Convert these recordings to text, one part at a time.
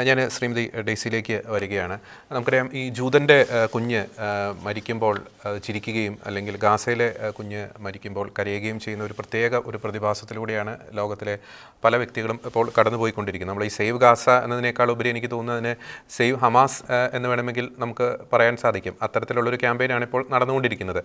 ഞാൻ ശ്രീമതി ഡെയ്സിയിലേക്ക് വരികയാണ്. നമുക്കറിയാം ഈ ജൂതൻ്റെ കുഞ്ഞ് മരിക്കുമ്പോൾ ചിരിക്കുകയും അല്ലെങ്കിൽ ഗാസയിലെ കുഞ്ഞ് മരിക്കുമ്പോൾ കരയുകയും ചെയ്യുന്ന ഒരു പ്രതിഭാസത്തിലൂടെയാണ് ലോകത്തിലെ പല വ്യക്തികളും ഇപ്പോൾ കടന്നുപോയിക്കൊണ്ടിരിക്കുന്നത്. നമ്മൾ ഈ സേവ് ഗാസ എന്നതിനേക്കാൾ ഉപരി എനിക്ക് തോന്നുന്നതിന് സേവ് ഹമാസ് എന്ന് വേണമെങ്കിൽ നമുക്ക് പറയാൻ സാധിക്കും. അത്തരത്തിലുള്ളൊരു ക്യാമ്പയിനാണ് ഇപ്പോൾ നടന്നുകൊണ്ടിരിക്കുന്നത്.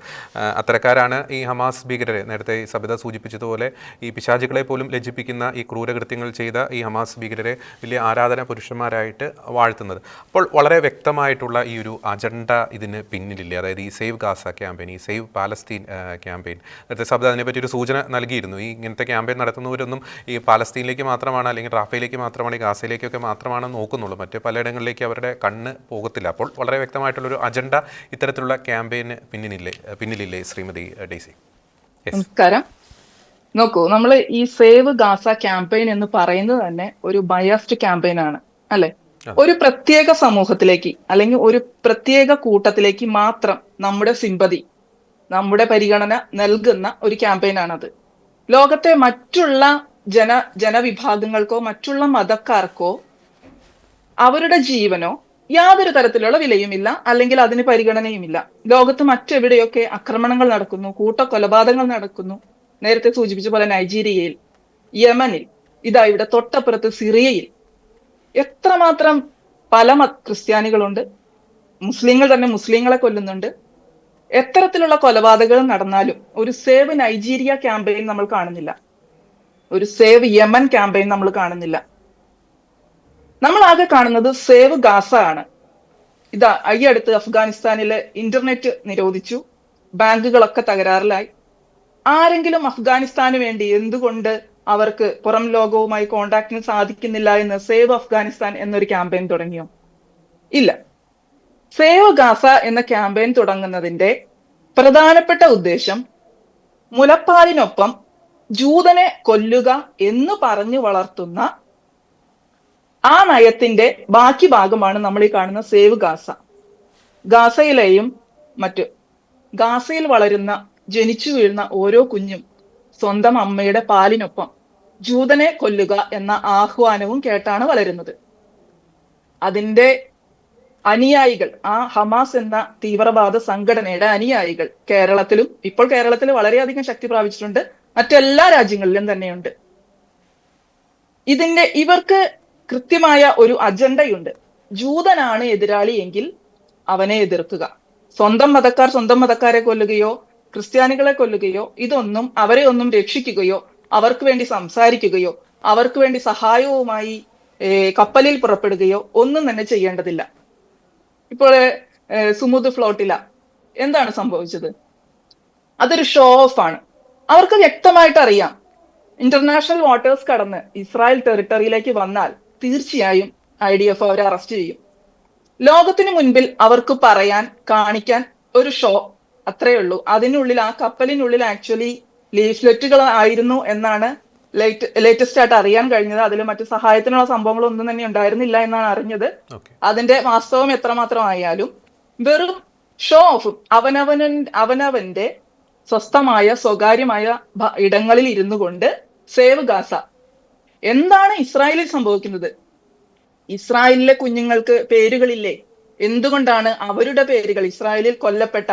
അത്തരക്കാരാണ് ഈ ഹമാസ് ഭീകരരെ, നേരത്തെ സബിത സൂചിപ്പിച്ചതുപോലെ ഈ പിശാചുകളെ പോലും ലജ്ജിപ്പിക്കുന്ന ഈ ക്രൂരകൃത്യങ്ങൾ ചെയ്ത ഈ ഹമാസ് ഭീകരരെ വലിയ ആരാധന പുരുഷന്മാരായിട്ട് വാഴ്ത്തുന്നത്. അപ്പോൾ വളരെ വ്യക്തമായിട്ടുള്ള ഈ ഒരു അജണ്ട ഇതിന് പിന്നിലില്ലേ? അതായത് ഈ സേവ് ഗാസ ക്യാമ്പയിൻ, ഈ സേവ് പാലസ്തീൻ ക്യാമ്പയിൻ, നേരത്തെ സബിത അതിനെപ്പറ്റി ഒരു സൂചന നൽകിയിരുന്നു. ഈ ഇങ്ങനത്തെ ക്യാമ്പയിൻ നടത്തുന്നവരൊന്നും ഈ പാലസ്തീനിലേക്ക് മാത്രമാണ്, അല്ലെങ്കിൽ റാഫയിലേക്ക് മാത്രമാണ്, ഈ ഗാസയിലേക്കൊക്കെ മാത്രമാണ് നോക്കുന്നുള്ളൂ. മറ്റ് പലയിടങ്ങളിലേക്ക് അവരുടെ കണ്ണ് പോകത്തില്ല. അപ്പോൾ വളരെ വ്യക്തമായിട്ടുള്ളൊരു അജണ്ട ഇത്തരത്തിലുള്ള ക്യാമ്പയിന് പിന്നിലില്ലേ ശ്രീമതി ഡെയ്സി? നമസ്കാരം. നോക്കൂ, നമ്മൾ ഈ സേവ് ഗാസ ക്യാമ്പയിൻ എന്ന് പറയുന്നത് തന്നെ ഒരു ബയസ്ഡ് ക്യാമ്പയിൻ ആണ്, അല്ലെ? ഒരു പ്രത്യേക സമൂഹത്തിലേക്ക് അല്ലെങ്കിൽ ഒരു പ്രത്യേക കൂട്ടത്തിലേക്ക് മാത്രം നമ്മുടെ സിമ്പതി, നമ്മുടെ പരിഗണന നൽകുന്ന ഒരു ക്യാമ്പയിൻ ആണത്. ലോകത്തെ മറ്റുള്ള ജനവിഭാഗങ്ങൾക്കോ മറ്റുള്ള മതക്കാർക്കോ അവരുടെ ജീവനോ യാതൊരു തരത്തിലുള്ള വിലയുമില്ല, അല്ലെങ്കിൽ അതിന് പരിഗണനയുമില്ല. ലോകത്ത് മറ്റെവിടെയൊക്കെ ആക്രമണങ്ങൾ നടക്കുന്നു, കൂട്ടക്കൊലപാതകങ്ങൾ നടക്കുന്നു. നേരത്തെ സൂചിപ്പിച്ച പോലെ നൈജീരിയയിൽ, യമനിൽ, ഇതാ ഇവിടെ തൊട്ടപ്പുറത്ത് സിറിയയിൽ എത്രമാത്രം പല ക്രിസ്ത്യാനികളുണ്ട്. മുസ്ലിങ്ങൾ തന്നെ മുസ്ലിങ്ങളെ കൊല്ലുന്നുണ്ട്. എത്തരത്തിലുള്ള കൊലപാതകങ്ങൾ നടന്നാലും ഒരു സേവ് നൈജീരിയ ക്യാമ്പയിൻ നമ്മൾ കാണുന്നില്ല, ഒരു സേവ് യമൻ ക്യാമ്പയിൻ നമ്മൾ കാണുന്നില്ല. നമ്മൾ ആകെ കാണുന്നത് സേവ് ഗാസ ആണ്. ഇതാ ഈ അടുത്ത് അഫ്ഗാനിസ്ഥാനിലെ ഇന്റർനെറ്റ് നിരോധിച്ചു, ബാങ്കുകളൊക്കെ തകരാറിലായി. ആരെങ്കിലും അഫ്ഗാനിസ്ഥാന് വേണ്ടി എന്തുകൊണ്ട് അവർക്ക് പുറം ലോകവുമായി കോണ്ടാക്ടിന് സാധിക്കുന്നില്ല എന്ന് സേവ് അഫ്ഗാനിസ്ഥാൻ എന്നൊരു ക്യാമ്പയിൻ തുടങ്ങിയോ? ഇല്ല. സേവ് ഗാസ എന്ന ക്യാമ്പയിൻ തുടങ്ങുന്നതിന്റെ പ്രധാനപ്പെട്ട ഉദ്ദേശം മുലപ്പാലിനൊപ്പം ജൂതനെ കൊല്ലുക എന്ന് പറഞ്ഞു വളർത്തുന്ന ആ നയത്തിന്റെ ബാക്കി ഭാഗമാണ് നമ്മൾ ഈ കാണുന്ന സേവ് ഗാസ. ഗാസയിലെയും ഗാസയിൽ വളരുന്ന, ജനിച്ചു വീഴുന്ന ഓരോ കുഞ്ഞും സ്വന്തം അമ്മയുടെ പാലിനൊപ്പം ജൂതനെ കൊല്ലുക എന്ന ആഹ്വാനവും കേട്ടാണ് വളരുന്നത്. അതിന്റെ അനുയായികൾ, ആ ഹമാസ് എന്ന തീവ്രവാദ സംഘടനയുടെ അനുയായികൾ ഇപ്പോൾ കേരളത്തിൽ വളരെയധികം ശക്തി പ്രാപിച്ചിട്ടുണ്ട്, മറ്റെല്ലാ രാജ്യങ്ങളിലും തന്നെയുണ്ട്. ഇവർക്ക് കൃത്യമായ ഒരു അജണ്ടയുണ്ട്. ജൂതനാണ് എതിരാളി എങ്കിൽ അവനെ എതിർക്കുക. സ്വന്തം മതക്കാരെ കൊല്ലുകയോ ക്രിസ്ത്യാനികളെ കൊല്ലുകയോ അവരെ ഒന്നും രക്ഷിക്കുകയോ അവർക്ക് വേണ്ടി സംസാരിക്കുകയോ അവർക്ക് വേണ്ടി സഹായവുമായി കപ്പലിൽ പുറപ്പെടുകയോ ഒന്നും തന്നെ ചെയ്യേണ്ടതില്ല. ഇപ്പോൾ സുമുദ് ഫ്ലോട്ടില എന്താണ് സംഭവിച്ചത്? അതൊരു ഷോ ഓഫ് ആണ്. അവർക്ക് വ്യക്തമായിട്ട് അറിയാം, ഇന്റർനാഷണൽ വാട്ടേഴ്സ് കടന്ന് ഇസ്രായേൽ ടെറിട്ടറിയിലേക്ക് വന്നാൽ തീർച്ചയായും IDF അവരെ അറസ്റ്റ് ചെയ്യും. ലോകത്തിന് മുൻപിൽ അവർക്ക് കാണിക്കാൻ ഒരു ഷോ, അത്രയേ ഉള്ളൂ. അതിനുള്ളിൽ, ആ കപ്പലിനുള്ളിൽ ആക്ച്വലി ലീഫ്ലെറ്റുകൾ ആയിരുന്നു എന്നാണ് ലേറ്റസ്റ്റ് ആയിട്ട് അറിയാൻ കഴിഞ്ഞത്. അതിൽ മറ്റു സഹായത്തിനുള്ള സംഭവങ്ങളൊന്നും തന്നെ ഉണ്ടായിരുന്നില്ല എന്നാണ് അറിഞ്ഞത്. അതിന്റെ വാസ്തവം എത്രമാത്രമായാലും വെറും ഷോ ഓഫ്, അവനവന്റെ സ്വസ്ഥമായ സ്വകാര്യമായ ഇടങ്ങളിൽ ഇരുന്നു കൊണ്ട് സേവ് ഗാസ. എന്താണ് ഇസ്രായേലിൽ സംഭവിക്കുന്നത്? ഇസ്രായേലിലെ കുഞ്ഞുങ്ങൾക്ക് പേരുകളില്ലേ? എന്തുകൊണ്ടാണ് അവരുടെ പേരുകൾ, ഇസ്രായേലിൽ കൊല്ലപ്പെട്ട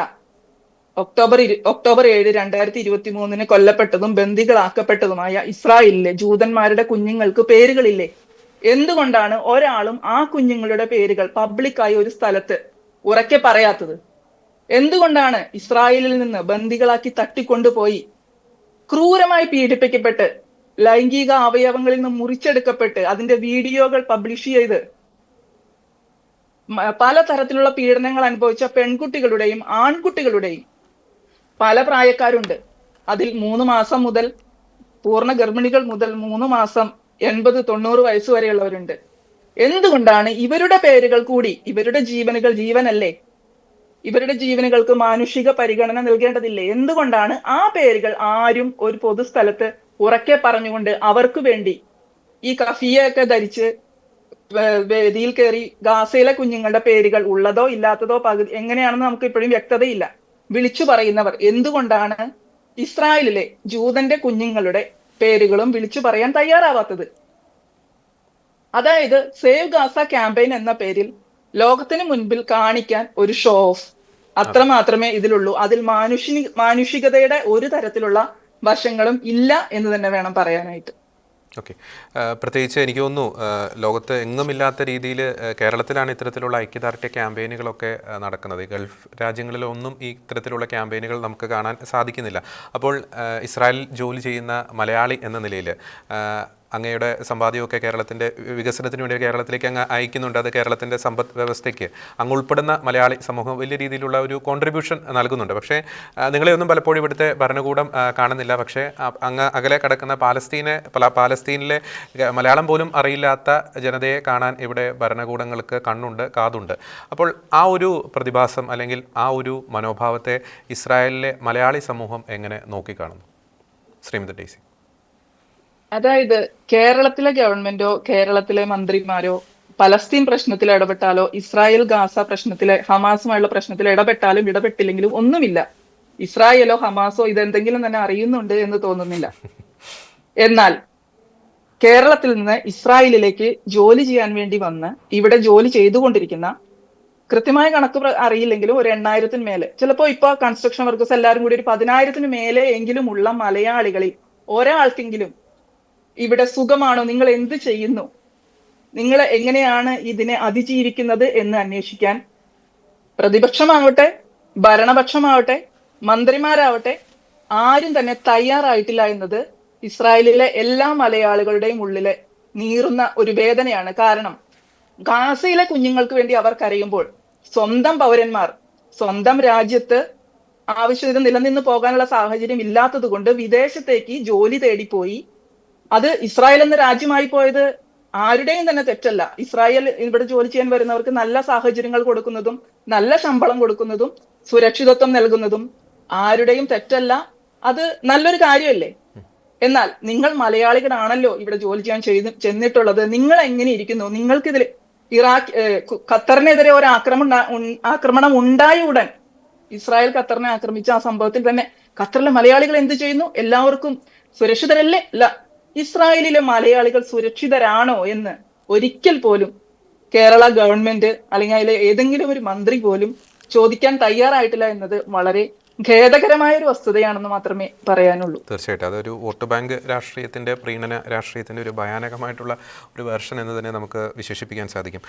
ഒക്ടോബർ 7, 2023 കൊല്ലപ്പെട്ടതും ബന്ദികളാക്കപ്പെട്ടതുമായ ഇസ്രായേലിലെ ജൂതന്മാരുടെ കുഞ്ഞുങ്ങൾക്ക് പേരുകളില്ലേ? എന്തുകൊണ്ടാണ് ഒരാളും ആ കുഞ്ഞുങ്ങളുടെ പേരുകൾ പബ്ലിക്കായി ഒരു സ്ഥലത്ത് ഉറക്കെ പറയാത്തത്? എന്തുകൊണ്ടാണ് ഇസ്രായേലിൽ നിന്ന് ബന്ദികളാക്കി തട്ടിക്കൊണ്ടുപോയി ക്രൂരമായി പീഡിപ്പിക്കപ്പെട്ട് ലൈംഗിക അവയവങ്ങളിൽ നിന്ന് മുറിച്ചെടുക്കപ്പെട്ട് അതിന്റെ വീഡിയോകൾ പബ്ലിഷ് ചെയ്ത് പലതരത്തിലുള്ള പീഡനങ്ങൾ അനുഭവിച്ച പെൺകുട്ടികളുടെയും ആൺകുട്ടികളുടെയും പല പ്രായക്കാരുണ്ട്. അതിൽ 3 മാസം മുതൽ പൂർണ്ണ ഗർഭിണികൾ മുതൽ 3 മാസം 80-90 വയസ്സ് വരെയുള്ളവരുണ്ട്. എന്തുകൊണ്ടാണ് ഇവരുടെ പേരുകൾ കൂടി? ഇവരുടെ ജീവനല്ലേ? ഇവരുടെ ജീവനുകൾക്ക് മാനുഷിക പരിഗണന നൽകേണ്ടതില്ലേ? എന്തുകൊണ്ടാണ് ആ പേരുകൾ ആരും ഒരു പൊതുസ്ഥലത്ത് ഉറക്കെ പറഞ്ഞുകൊണ്ട് അവർക്ക് വേണ്ടി ഈ കഫിയൊക്കെ ധരിച്ച് വേദിയിൽ കയറി ഗാസയിലെ കുഞ്ഞുങ്ങളുടെ പേരുകൾ ഉള്ളതോ ഇല്ലാത്തതോ എങ്ങനെയാണെന്ന് നമുക്ക് ഇപ്പോഴും വ്യക്തതയില്ല. വിളിച്ചു പറയുന്നവർ എന്തുകൊണ്ടാണ് ഇസ്രായേലിലെ ജൂതന്റെ കുഞ്ഞുങ്ങളുടെ പേരുകളും വിളിച്ചു പറയാൻ തയ്യാറാവാത്തത്? അതായത് സേവ് ഗാസ ക്യാമ്പയിൻ എന്ന പേരിൽ ലോകത്തിന് മുൻപിൽ കാണിക്കാൻ ഒരു ഷോ ഓഫ് അത്ര മാത്രമേ ഇതിലുള്ളൂ. അതിൽ മാനുഷികതയുടെ ഒരു തരത്തിലുള്ള വശങ്ങളും ഇല്ല എന്ന് തന്നെ വേണം പറയാനായിട്ട്. ഓക്കെ. പ്രത്യേകിച്ച് എനിക്ക് തോന്നുന്നു ലോകത്ത് എങ്ങുമില്ലാത്ത രീതിയിൽ കേരളത്തിലാണ് ഇത്തരത്തിലുള്ള ഐക്യദാർഢ്യ ക്യാമ്പയിനുകളൊക്കെ നടക്കുന്നത്. ഗൾഫ് രാജ്യങ്ങളിലൊന്നും ഈ ഇത്തരത്തിലുള്ള ക്യാമ്പയിനുകൾ നമുക്ക് കാണാൻ സാധിക്കുന്നില്ല. അപ്പോൾ ഇസ്രായേൽ ജോലി ചെയ്യുന്ന മലയാളി എന്ന നിലയിൽ അങ്ങയുടെ സമ്പാദ്യമൊക്കെ കേരളത്തിൻ്റെ വികസനത്തിന് വേണ്ടി കേരളത്തിലേക്ക് അങ്ങ് അയക്കുന്നുണ്ട്. അത് കേരളത്തിൻ്റെ സമ്പദ് വ്യവസ്ഥയ്ക്ക് അങ്ങ് ഉൾപ്പെടുന്ന മലയാളി സമൂഹം വലിയ രീതിയിലുള്ള ഒരു കോൺട്രിബ്യൂഷൻ നൽകുന്നുണ്ട്. പക്ഷേ നിങ്ങളെയൊന്നും പലപ്പോഴും ഇവിടുത്തെ ഭരണകൂടം കാണുന്നില്ല. പക്ഷേ അങ്ങ് അകലെ കിടക്കുന്ന പാലസ്തീനിലെ മലയാളം പോലും അറിയില്ലാത്ത ജനതയെ കാണാൻ ഇവിടെ ഭരണകൂടങ്ങൾക്ക് കണ്ണുണ്ട്, കാതുണ്ട്. അപ്പോൾ ആ ഒരു പ്രതിഭാസം അല്ലെങ്കിൽ ആ ഒരു മനോഭാവത്തെ ഇസ്രായേലിലെ മലയാളി സമൂഹം എങ്ങനെ നോക്കിക്കാണുന്നു ശ്രീമതി ഡെയ്സി? അതായത് കേരളത്തിലെ ഗവൺമെന്റോ കേരളത്തിലെ മന്ത്രിമാരോ പലസ്തീൻ പ്രശ്നത്തിൽ ഇടപെട്ടാലോ ഇസ്രായേൽ ഗാസ പ്രശ്നത്തിലെ ഹമാസുമായുള്ള പ്രശ്നത്തിൽ ഇടപെട്ടാലും ഇടപെട്ടില്ലെങ്കിലും ഒന്നുമില്ല. ഇസ്രായേലോ ഹമാസോ ഇതെന്തെങ്കിലും തന്നെ അറിയുന്നുണ്ട് എന്ന് തോന്നുന്നില്ല. എന്നാൽ കേരളത്തിൽ നിന്ന് ഇസ്രായേലിലേക്ക് ജോലി ചെയ്യാൻ വേണ്ടി വന്ന് ഇവിടെ ജോലി ചെയ്തുകൊണ്ടിരിക്കുന്ന, കൃത്യമായ കണക്ക് അറിയില്ലെങ്കിലും ഒരു 8,000-ന് മേലെ, ചിലപ്പോ ഇപ്പൊ കൺസ്ട്രക്ഷൻ വർക്കേഴ്സ് എല്ലാവരും കൂടി ഒരു 10,000-ന് മേലെ എങ്കിലും ഉള്ള മലയാളികളിൽ ഒരാൾക്കെങ്കിലും ഇവിടെ സുഖമാണോ, നിങ്ങൾ എന്ത് ചെയ്യുന്നു, നിങ്ങൾ എങ്ങനെയാണ് ഇതിനെ അതിജീവിക്കുന്നത് എന്ന് അന്വേഷിക്കാൻ പ്രതിപക്ഷമാവട്ടെ ഭരണപക്ഷമാവട്ടെ മന്ത്രിമാരാവട്ടെ ആരും തന്നെ തയ്യാറായിട്ടില്ല എന്നത് ഇസ്രായേലിലെ എല്ലാ മലയാളികളുടെയും ഉള്ളിലെ നീറുന്ന ഒരു വേദനയാണ്. കാരണം ഗാസയിലെ കുഞ്ഞുങ്ങൾക്ക് വേണ്ടി അവർ കരയുമ്പോൾ സ്വന്തം പൗരന്മാർ സ്വന്തം രാജ്യത്ത് ആവശ്യത്തിന് നിലനിന്ന് പോകാനുള്ള സാഹചര്യം ഇല്ലാത്തത് കൊണ്ട് വിദേശത്തേക്ക് ജോലി തേടിപ്പോയി. അത് ഇസ്രായേൽ എന്ന രാജ്യമായി പോയത് ആരുടെയും തന്നെ തെറ്റല്ല. ഇസ്രായേൽ ഇവിടെ ജോലി ചെയ്യാൻ വരുന്നവർക്ക് നല്ല സാഹചര്യങ്ങൾ കൊടുക്കുന്നതും നല്ല ശമ്പളം കൊടുക്കുന്നതും സുരക്ഷിതത്വം നൽകുന്നതും ആരുടെയും തെറ്റല്ല. അത് നല്ലൊരു കാര്യമല്ലേ? എന്നാൽ നിങ്ങൾ മലയാളികളാണല്ലോ ഇവിടെ ജോലി ചെയ്യാൻ ചെന്നിട്ടുള്ളത്. നിങ്ങൾ എങ്ങനെ ഇരിക്കുന്നു? നിങ്ങൾക്കിതിൽ ഖത്തറിനെതിരെ ഒരു ആക്രമണം ഉണ്ടായ ഉടൻ ഇസ്രായേൽ ഖത്തറിനെ ആക്രമിച്ച ആ സംഭവത്തിൽ തന്നെ ഖത്തറിലെ മലയാളികൾ എന്ത് ചെയ്യുന്നു? എല്ലാവർക്കും സുരക്ഷിതരല്ലേ? അല്ല. ഇസ്രായേലിലെ മലയാളികൾ സുരക്ഷിതരാണോ എന്ന് ഒരിക്കൽ പോലും കേരള ഗവൺമെന്റ് അല്ലെങ്കിൽ അതിലെ ഏതെങ്കിലും ഒരു മന്ത്രി പോലും ചോദിക്കാൻ തയ്യാറായിട്ടില്ല എന്നത് വളരെ ഖേദകരമായ ഒരു വസ്തുതയാണെന്ന് മാത്രമേ പറയാനുള്ളൂ. തീർച്ചയായിട്ടും അതൊരു വോട്ട് ബാങ്ക് രാഷ്ട്രീയത്തിൻ്റെ, പ്രീണന രാഷ്ട്രീയത്തിൻ്റെ ഒരു ഭയാനകമായിട്ടുള്ള ഒരു വേർഷൻ എന്ന് തന്നെ നമുക്ക് വിശേഷിപ്പിക്കാൻ സാധിക്കും.